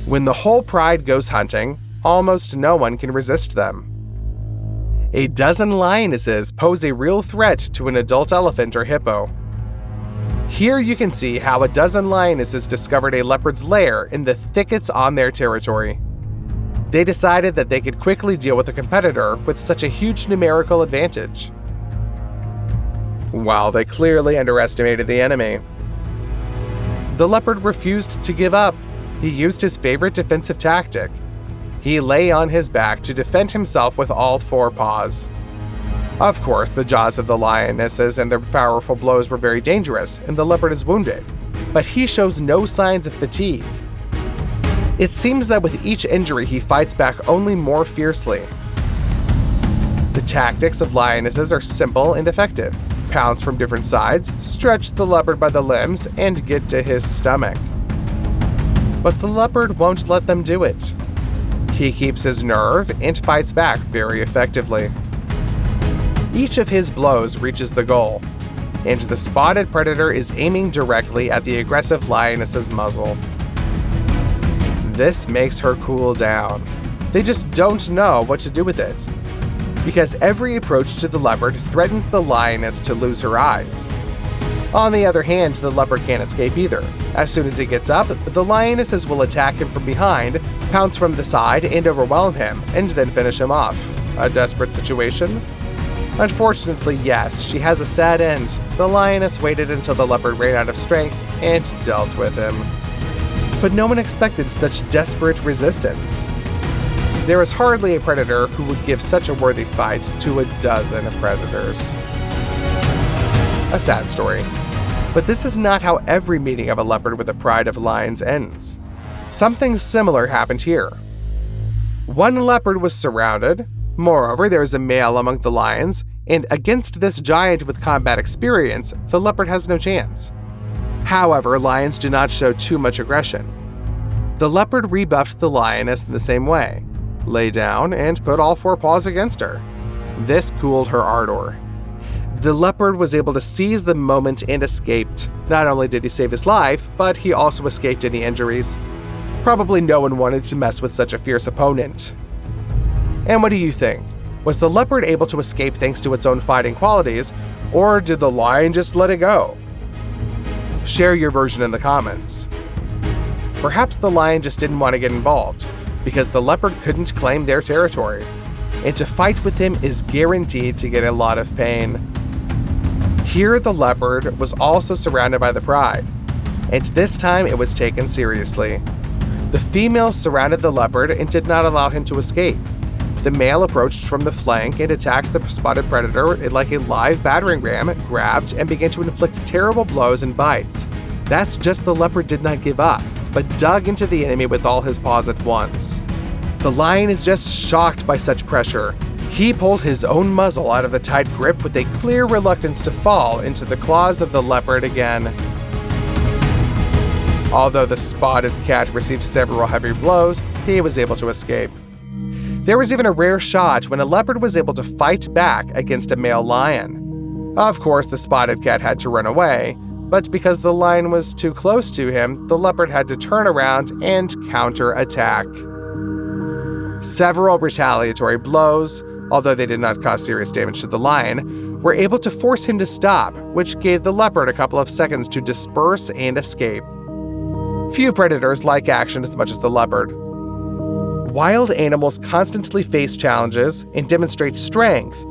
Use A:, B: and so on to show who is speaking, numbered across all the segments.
A: When the whole pride goes hunting, almost no one can resist them. A dozen lionesses pose a real threat to an adult elephant or hippo. Here you can see how a dozen lionesses discovered a leopard's lair in the thickets on their territory. They decided that they could quickly deal with a competitor with such a huge numerical advantage. While they clearly underestimated the enemy. The leopard refused to give up. He used his favorite defensive tactic. He lay on his back to defend himself with all four paws. Of course, the jaws of the lionesses and their powerful blows were very dangerous, and the leopard is wounded, but he shows no signs of fatigue. It seems that with each injury, he fights back only more fiercely. The tactics of lionesses are simple and effective. Pounce from different sides, stretch the leopard by the limbs, and get to his stomach. But the leopard won't let them do it. He keeps his nerve and fights back very effectively. Each of his blows reaches the goal, and the spotted predator is aiming directly at the aggressive lioness's muzzle. This makes her cool down. They just don't know what to do with it, because every approach to the leopard threatens the lioness to lose her eyes. On the other hand, the leopard can't escape either. As soon as he gets up, the lionesses will attack him from behind, pounce from the side, and overwhelm him, and then finish him off. A desperate situation? Unfortunately, yes, she has a sad end. The lioness waited until the leopard ran out of strength and dealt with him. But no one expected such desperate resistance. There is hardly a predator who would give such a worthy fight to a dozen predators. A sad story. But this is not how every meeting of a leopard with a pride of lions ends. Something similar happened here. One leopard was surrounded. Moreover, there is a male among the lions, and against this giant with combat experience, the leopard has no chance. However, lions do not show too much aggression. The leopard rebuffed the lioness in the same way. Lay down and put all four paws against her. This cooled her ardor. The leopard was able to seize the moment and escaped. Not only did he save his life, but he also escaped any injuries. Probably no one wanted to mess with such a fierce opponent. And what do you think? Was the leopard able to escape thanks to its own fighting qualities, or did the lion just let it go? Share your version in the comments. Perhaps the lion just didn't want to get involved, because the leopard couldn't claim their territory, and to fight with him is guaranteed to get a lot of pain. Here the leopard was also surrounded by the pride, and this time it was taken seriously. The female surrounded the leopard and did not allow him to escape. The male approached from the flank and attacked the spotted predator like a live battering ram, grabbed, and began to inflict terrible blows and bites. That's just the leopard did not give up, but dug into the enemy with all his paws at once. The lion is just shocked by such pressure. He pulled his own muzzle out of the tight grip with a clear reluctance to fall into the claws of the leopard again. Although the spotted cat received several heavy blows, he was able to escape. There was even a rare shot when a leopard was able to fight back against a male lion. Of course, the spotted cat had to run away, but because the lion was too close to him, the leopard had to turn around and counterattack. Several retaliatory blows, although they did not cause serious damage to the lion, were able to force him to stop, which gave the leopard a couple of seconds to disperse and escape. Few predators like action as much as the leopard. Wild animals constantly face challenges and demonstrate strength,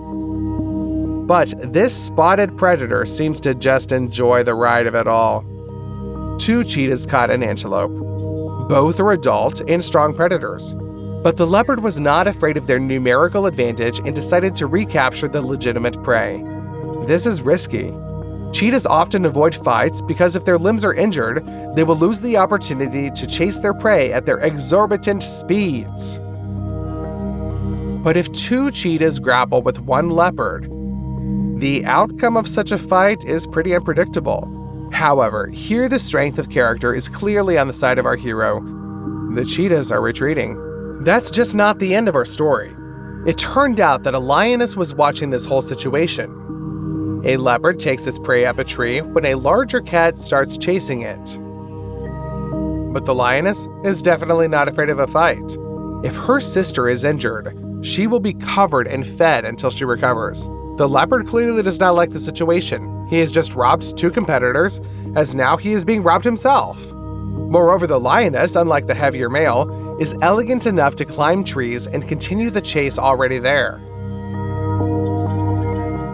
A: but this spotted predator seems to just enjoy the ride of it all. Two cheetahs caught an antelope. Both are adult and strong predators. But the leopard was not afraid of their numerical advantage and decided to recapture the legitimate prey. This is risky. Cheetahs often avoid fights because if their limbs are injured, they will lose the opportunity to chase their prey at their exorbitant speeds. But if two cheetahs grapple with one leopard, the outcome of such a fight is pretty unpredictable. However, here the strength of character is clearly on the side of our hero. The cheetahs are retreating. That's just not the end of our story. It turned out that a lioness was watching this whole situation. A leopard takes its prey up a tree when a larger cat starts chasing it. But the lioness is definitely not afraid of a fight. If her sister is injured, she will be covered and fed until she recovers. The leopard clearly does not like the situation. He has just robbed 2 competitors, as now he is being robbed himself. Moreover, the lioness, unlike the heavier male, is elegant enough to climb trees and continue the chase already there.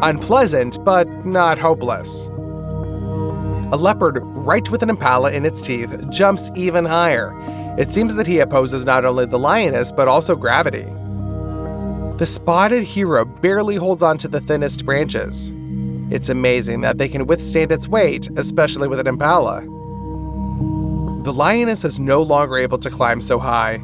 A: Unpleasant, but not hopeless. A leopard, right with an impala in its teeth, jumps even higher. It seems that he opposes not only the lioness, but also gravity. The spotted hero barely holds on to the thinnest branches. It's amazing that they can withstand its weight, especially with an impala. The lioness is no longer able to climb so high.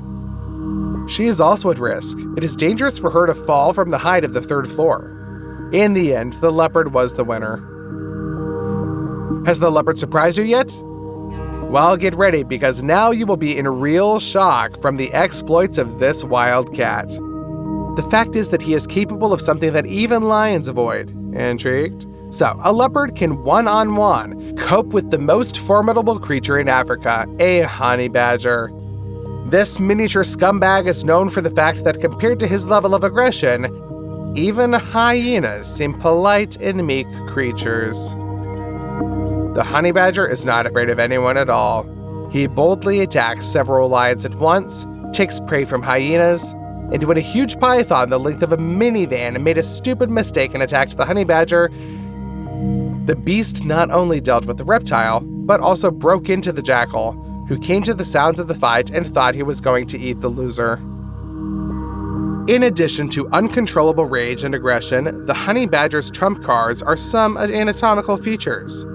A: She is also at risk. It is dangerous for her to fall from the height of the 3rd floor. In the end, the leopard was the winner. Has the leopard surprised you yet? Well, get ready, because now you will be in real shock from the exploits of this wild cat. The fact is that he is capable of something that even lions avoid. Intrigued? So, a leopard can one-on-one cope with the most formidable creature in Africa, a honey badger. This miniature scumbag is known for the fact that compared to his level of aggression, even hyenas seem polite and meek creatures. The honey badger is not afraid of anyone at all. He boldly attacks several lions at once, takes prey from hyenas, and when a huge python the length of a minivan made a stupid mistake and attacked the honey badger, the beast not only dealt with the reptile, but also broke into the jackal, who came to the sounds of the fight and thought he was going to eat the loser. In addition to uncontrollable rage and aggression, the honey badger's trump cards are some anatomical features.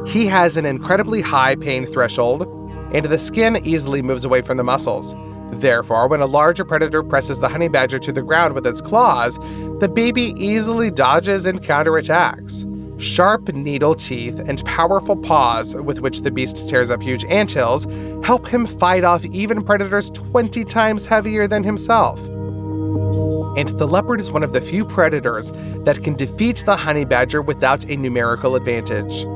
A: He has an incredibly high pain threshold, and the skin easily moves away from the muscles. Therefore, when a larger predator presses the honey badger to the ground with its claws, the baby easily dodges and counterattacks. Sharp needle teeth and powerful paws with which the beast tears up huge anthills help him fight off even predators 20 times heavier than himself. And the leopard is one of the few predators that can defeat the honey badger without a numerical advantage.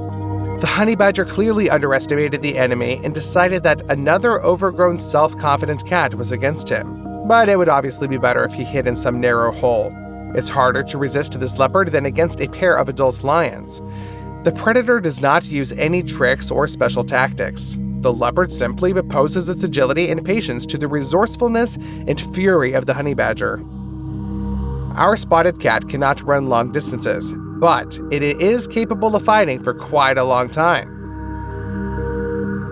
A: The honey badger clearly underestimated the enemy and decided that another overgrown, self-confident cat was against him. But it would obviously be better if he hid in some narrow hole. It's harder to resist this leopard than against a pair of adult lions. The predator does not use any tricks or special tactics. The leopard simply opposes its agility and patience to the resourcefulness and fury of the honey badger. Our spotted cat cannot run long distances, but it is capable of fighting for quite a long time.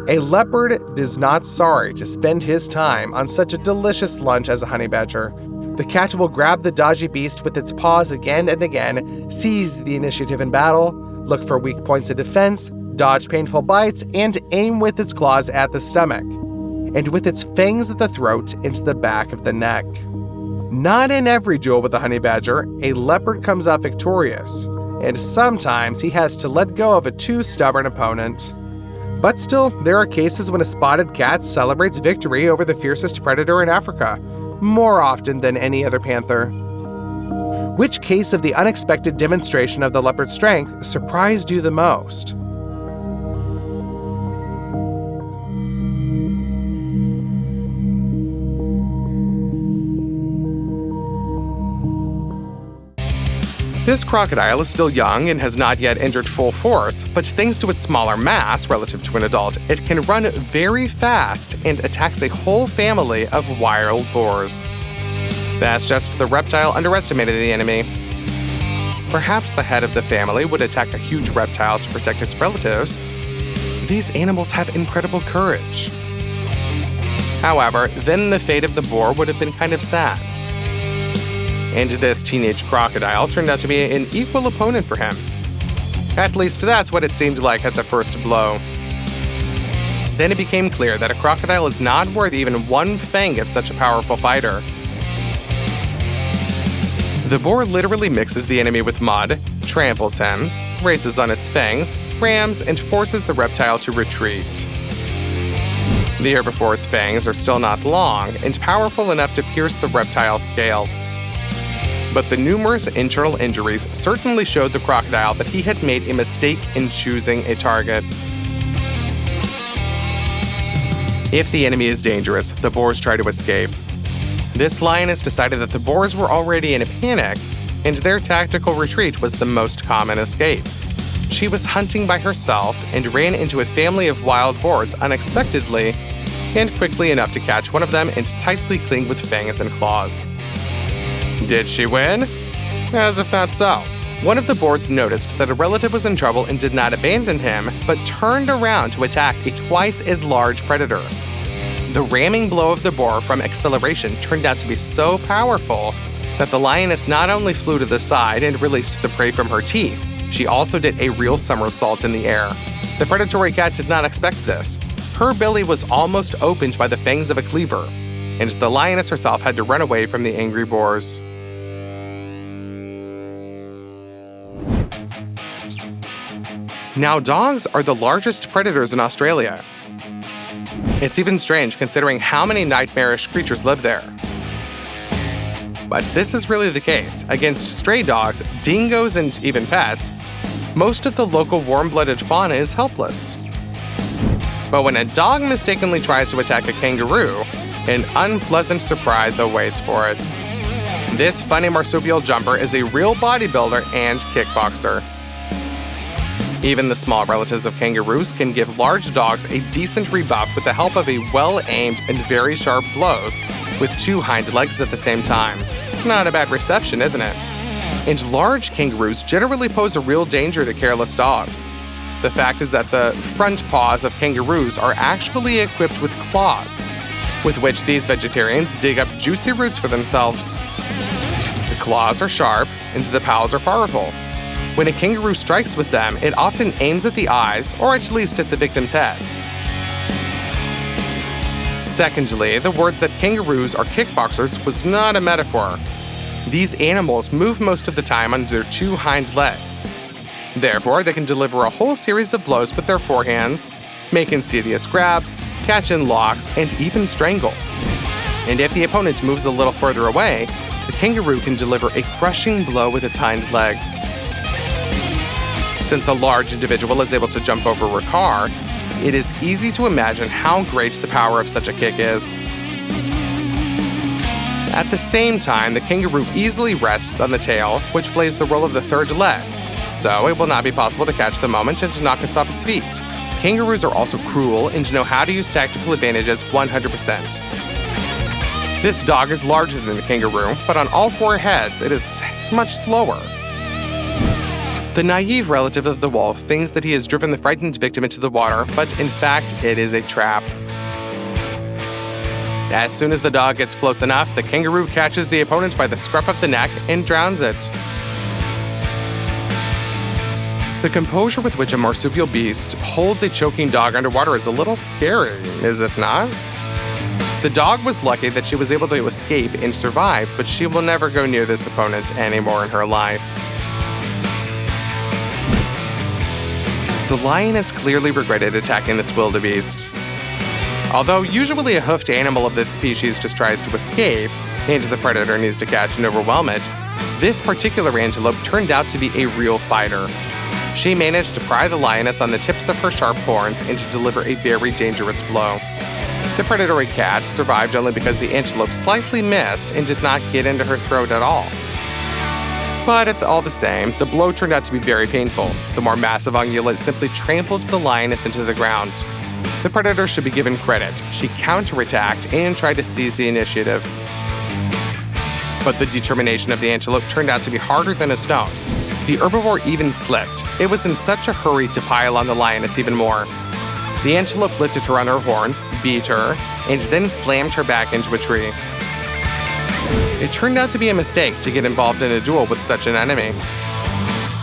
A: A leopard is not sorry to spend his time on such a delicious lunch as a honey badger. The cat will grab the dodgy beast with its paws again and again, seize the initiative in battle, look for weak points of defense, dodge painful bites, and aim with its claws at the stomach, and with its fangs at the throat into the back of the neck. Not in every duel with the honey badger, a leopard comes out victorious, and sometimes he has to let go of a too stubborn opponent. But still, there are cases when a spotted cat celebrates victory over the fiercest predator in Africa, more often than any other panther. Which case of the unexpected demonstration of the leopard's strength surprised you the most? This crocodile is still young and has not yet entered full force, but thanks to its smaller mass relative to an adult, it can run very fast and attacks a whole family of wild boars. That's just the reptile underestimated the enemy. Perhaps the head of the family would attack a huge reptile to protect its relatives. These animals have incredible courage. However, then the fate of the boar would have been kind of sad. And this teenage crocodile turned out to be an equal opponent for him. At least that's what it seemed like at the first blow. Then it became clear that a crocodile is not worth even one fang of such a powerful fighter. The boar literally mixes the enemy with mud, tramples him, races on its fangs, rams, and forces the reptile to retreat. The herbivore's fangs are still not long and powerful enough to pierce the reptile's scales. But the numerous internal injuries certainly showed the crocodile that he had made a mistake in choosing a target. If the enemy is dangerous, the boars try to escape. This lioness decided that the boars were already in a panic, and their tactical retreat was the most common escape. She was hunting by herself and ran into a family of wild boars unexpectedly, and quickly enough to catch one of them and tightly cling with fangs and claws. Did she win? As if not so. One of the boars noticed that a relative was in trouble and did not abandon him, but turned around to attack a twice as large predator. The ramming blow of the boar from acceleration turned out to be so powerful that the lioness not only flew to the side and released the prey from her teeth, she also did a real somersault in the air. The predatory cat did not expect this. Her belly was almost opened by the fangs of a cleaver, and the lioness herself had to run away from the angry boars. Now, dogs are the largest predators in Australia. It's even strange considering how many nightmarish creatures live there. But this is really the case. Against stray dogs, dingoes, and even pets, most of the local warm-blooded fauna is helpless. But when a dog mistakenly tries to attack a kangaroo, an unpleasant surprise awaits for it. This funny marsupial jumper is a real bodybuilder and kickboxer. Even the small relatives of kangaroos can give large dogs a decent rebuff with the help of a well-aimed and very sharp blows with 2 hind legs at the same time. Not a bad reception, isn't it? And large kangaroos generally pose a real danger to careless dogs. The fact is that the front paws of kangaroos are actually equipped with claws, with which these vegetarians dig up juicy roots for themselves. The claws are sharp, and the paws are powerful. When a kangaroo strikes with them, it often aims at the eyes, or at least at the victim's head. Secondly, the words that kangaroos are kickboxers was not a metaphor. These animals move most of the time on their 2 hind legs. Therefore, they can deliver a whole series of blows with their forehands, make insidious grabs, catch in locks, and even strangle. And if the opponent moves a little further away, the kangaroo can deliver a crushing blow with its hind legs. Since a large individual is able to jump over a car, it is easy to imagine how great the power of such a kick is. At the same time, the kangaroo easily rests on the tail, which plays the role of the third leg, so it will not be possible to catch the moment and to knock it off its feet. Kangaroos are also cruel and know how to use tactical advantages 100%. This dog is larger than the kangaroo, but on all 4 heads, it is much slower. The naive relative of the wolf thinks that he has driven the frightened victim into the water, but in fact, it is a trap. As soon as the dog gets close enough, the kangaroo catches the opponent by the scruff of the neck and drowns it. The composure with which a marsupial beast holds a choking dog underwater is a little scary, is it not? The dog was lucky that she was able to escape and survive, but she will never go near this opponent anymore in her life. The lioness clearly regretted attacking this wildebeest. Although usually a hoofed animal of this species just tries to escape, and the predator needs to catch and overwhelm it, this particular antelope turned out to be a real fighter. She managed to pry the lioness on the tips of her sharp horns and to deliver a very dangerous blow. The predatory cat survived only because the antelope slightly missed and did not get into her throat at all. But all the same, the blow turned out to be very painful. The more massive ungulate simply trampled the lioness into the ground. The predator should be given credit. She counterattacked and tried to seize the initiative. But the determination of the antelope turned out to be harder than a stone. The herbivore even slipped. It was in such a hurry to pile on the lioness even more. The antelope lifted her on her horns, beat her, and then slammed her back into a tree. It turned out to be a mistake to get involved in a duel with such an enemy.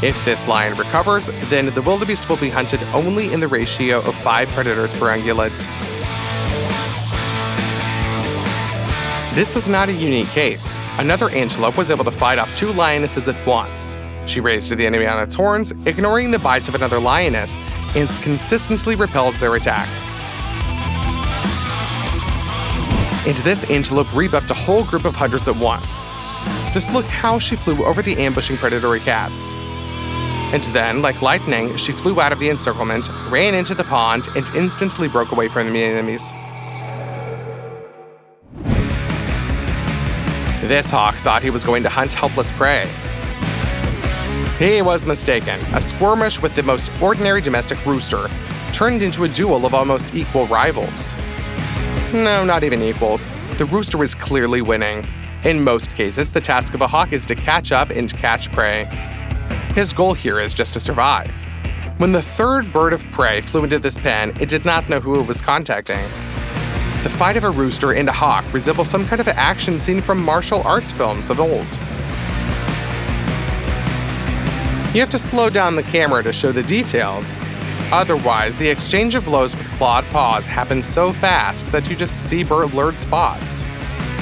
A: If this lion recovers, then the wildebeest will be hunted only in the ratio of 5 predators per ungulate. This is not a unique case. Another antelope was able to fight off 2 lionesses at once. She raised the enemy on its horns, ignoring the bites of another lioness, and consistently repelled their attacks. And this antelope rebuffed a whole group of hunters at once. Just look how she flew over the ambushing predatory cats. And then, like lightning, she flew out of the encirclement, ran into the pond, and instantly broke away from the enemies. This hawk thought he was going to hunt helpless prey. He was mistaken. A skirmish with the most ordinary domestic rooster turned into a duel of almost equal rivals. No, not even equals. The rooster was clearly winning. In most cases, the task of a hawk is to catch up and catch prey. His goal here is just to survive. When the third bird of prey flew into this pen, it did not know who it was contacting. The fight of a rooster and a hawk resembles some kind of action scene from martial arts films of old. You have to slow down the camera to show the details. Otherwise, the exchange of blows with clawed paws happens so fast that you just see blurred spots.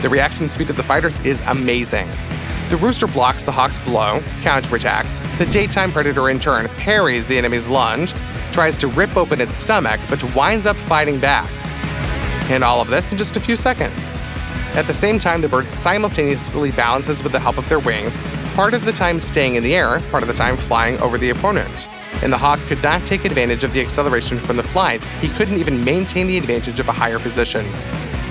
A: The reaction speed of the fighters is amazing. The rooster blocks the hawk's blow, counterattacks. The daytime predator in turn parries the enemy's lunge, tries to rip open its stomach, but winds up fighting back. And all of this in just a few seconds. At the same time, the bird simultaneously balances with the help of their wings, part of the time staying in the air, part of the time flying over the opponent. And the hawk could not take advantage of the acceleration from the flight. He couldn't even maintain the advantage of a higher position.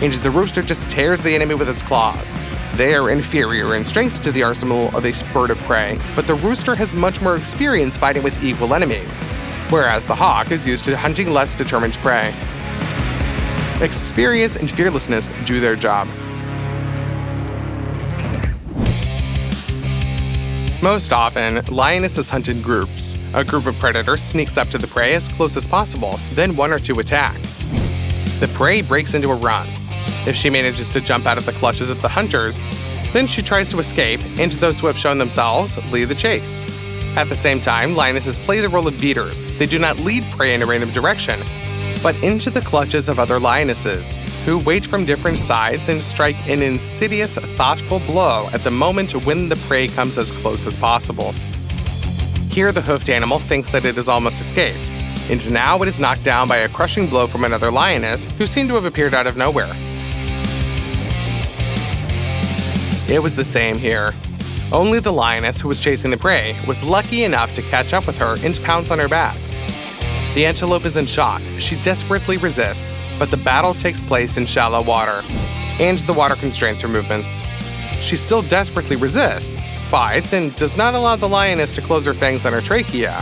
A: And the rooster just tears the enemy with its claws. They are inferior in strength to the arsenal of a bird of prey, but the rooster has much more experience fighting with equal enemies, whereas the hawk is used to hunting less determined prey. Experience and fearlessness do their job. Most often, lionesses hunt in groups. A group of predators sneaks up to the prey as close as possible, then one or two attack. The prey breaks into a run. If she manages to jump out of the clutches of the hunters, then she tries to escape, and those who have shown themselves lead the chase. At the same time, lionesses play the role of beaters. They do not lead prey in a random direction, but into the clutches of other lionesses, who wait from different sides and strike an insidious, thoughtful blow at the moment when the prey comes as close as possible. Here, the hoofed animal thinks that it has almost escaped, and now it is knocked down by a crushing blow from another lioness who seemed to have appeared out of nowhere. It was the same here. Only the lioness who was chasing the prey was lucky enough to catch up with her and pounce on her back. The antelope is in shock. She desperately resists, but the battle takes place in shallow water, and the water constrains her movements. She still desperately resists, fights, and does not allow the lioness to close her fangs on her trachea.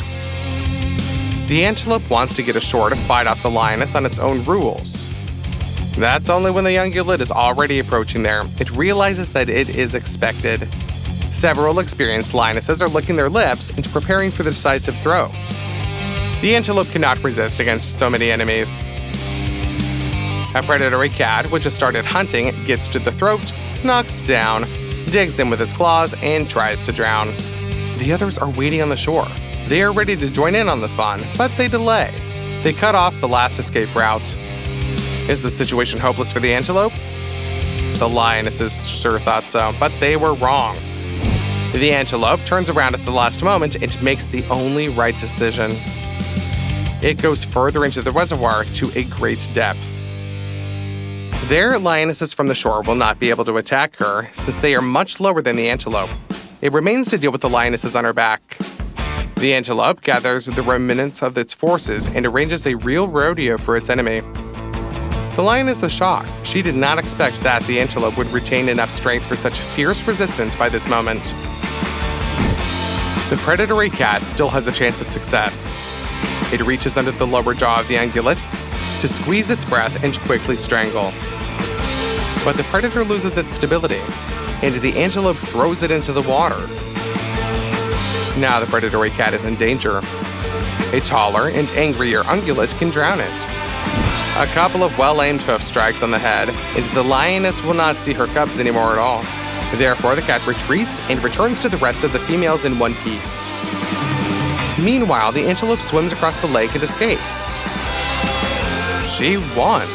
A: The antelope wants to get ashore to fight off the lioness on its own rules. That's only when the ungulate is already approaching there. It realizes that it is expected. Several experienced lionesses are licking their lips and preparing for the decisive throw. The antelope cannot resist against so many enemies. A predatory cat, which has started hunting, gets to the throat, knocks down, digs in with its claws, and tries to drown. The others are waiting on the shore. They are ready to join in on the fun, but they delay. They cut off the last escape route. Is the situation hopeless for the antelope? The lionesses sure thought so, but they were wrong. The antelope turns around at the last moment and makes the only right decision. It goes further into the reservoir to a great depth. There, lionesses from the shore will not be able to attack her, since they are much lower than the antelope. It remains to deal with the lionesses on her back. The antelope gathers the remnants of its forces and arranges a real rodeo for its enemy. The lioness is shocked. She did not expect that the antelope would retain enough strength for such fierce resistance by this moment. The predatory cat still has a chance of success. It reaches under the lower jaw of the ungulate to squeeze its breath and quickly strangle. But the predator loses its stability, and the antelope throws it into the water. Now the predatory cat is in danger. A taller and angrier ungulate can drown it. A couple of well-aimed hoof strikes on the head, and the lioness will not see her cubs anymore at all. Therefore, the cat retreats and returns to the rest of the females in one piece. Meanwhile, the antelope swims across the lake and escapes. She won.